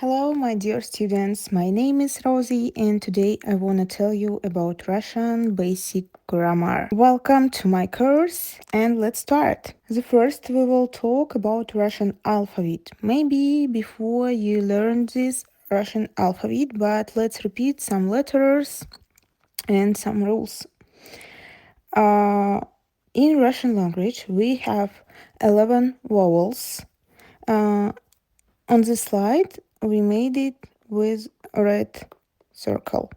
Hello, my dear students. My name is Rosie, and today I want to tell you about Russian basic grammar. Welcome to my course, and let's start. The first, we will talk about Russian alphabet. Maybe before you learn this Russian alphabet, but let's repeat some letters and some rules. In Russian language, we have 11 vowels. On this slide, we made it with a red circle.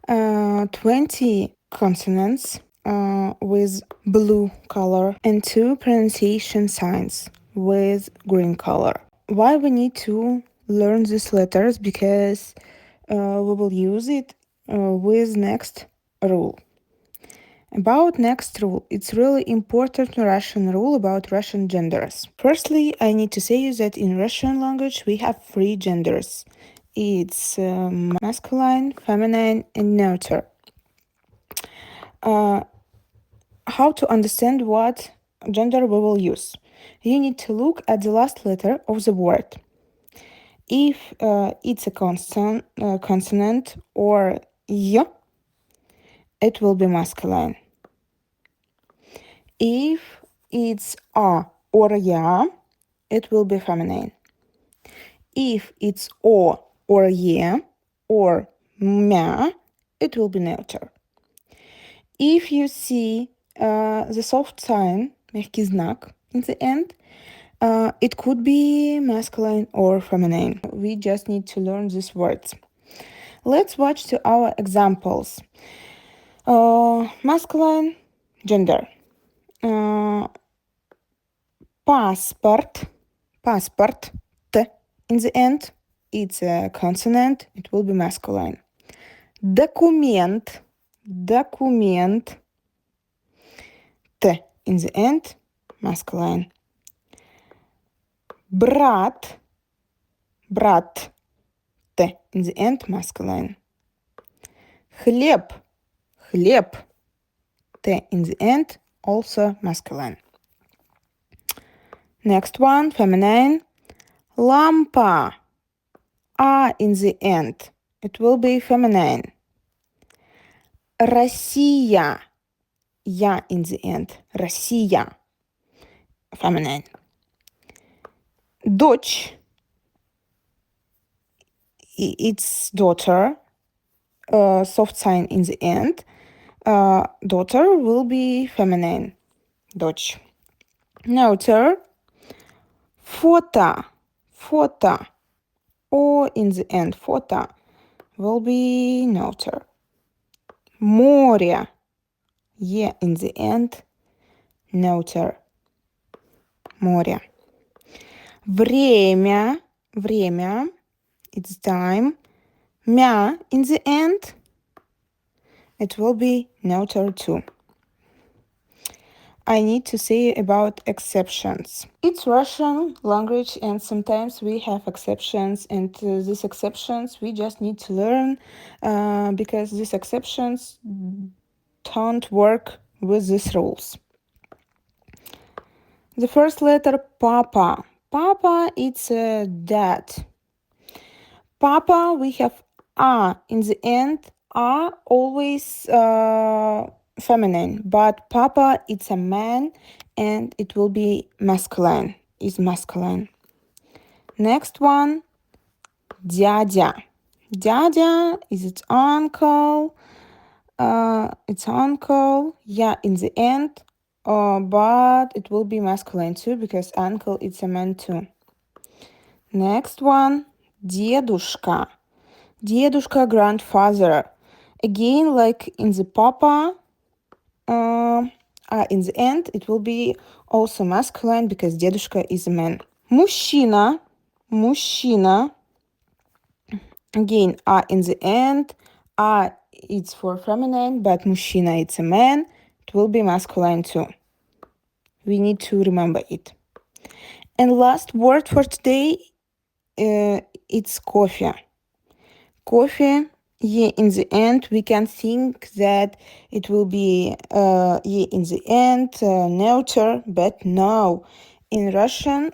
20 consonants with blue color and 2 pronunciation signs with green color. Why we need to learn these letters? Because we will use it with next rule. About next rule, it's really important Russian rule about Russian genders. Firstly, I need to say you that in Russian language we have 3 genders. It's masculine, feminine, and neuter. How to understand what gender we will use? You need to look at the last letter of the word. If it's a consonant or y, it will be masculine. If it's a or ya, it will be feminine. If it's o or ye or mя, it will be neuter. If you see the soft sign, мягкий знак, in the end, it could be masculine or feminine. We just need to learn these words. Let's watch to our examples. Masculine gender. Passport, t in the end, it's a consonant, it will be masculine. Документ, t in the end, masculine. Брат, t in the end, masculine. Хлеб, t in the end, also masculine. Next one, feminine. Lampa, a in the end, it will be feminine. Россия, я in the end, Россия, feminine. Дочь, it's daughter, soft sign in the end. Daughter will be feminine, дочь. Neuter. Фото, o in the end, фото will be neuter. Море, e in the end, neuter. Море. Время, it's time. Мя in the end, it will be neuter too. I need to say about exceptions. It's Russian language and sometimes we have exceptions, and these exceptions we just need to learn because these exceptions don't work with these rules. The first letter, papa. Papa, it's dad. Papa, we have a in the end. A always feminine, but papa, it's a man and it will be masculine, is masculine. Next one, дядя. Дядя is its uncle. Yeah, in the end, but it will be masculine too because uncle is a man too. Next one, дедушка. Дедушка, grandfather. Again, like in the papa, in the end, it will be also masculine because дедушка is a man. Мужчина. Again, in the end, it's for feminine, but мужчина, it's a man. It will be masculine too. We need to remember it. And last word for today, it's coffee. Coffee, yeah, in the end, we can think that it will be in the end, neuter, but no. In Russian,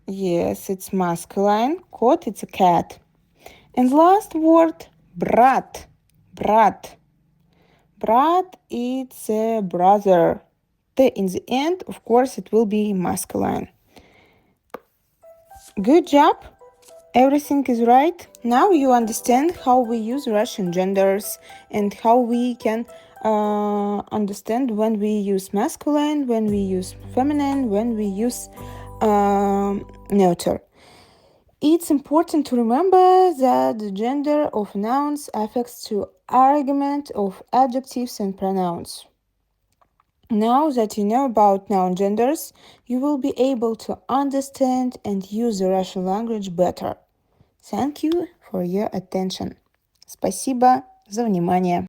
Yes, it's masculine. Кот, it's a cat. And last word, брат. Брат. Brat, it's a brother. T in the end, of course, it will be masculine. Good job. Everything is right. Now you understand how we use Russian genders and how we can understand when we use masculine, when we use feminine, when we use neuter. It's important to remember that the gender of nouns affects the argument of adjectives and pronouns. Now that you know about noun genders, you will be able to understand and use the Russian language better. Thank you for your attention. Спасибо за внимание.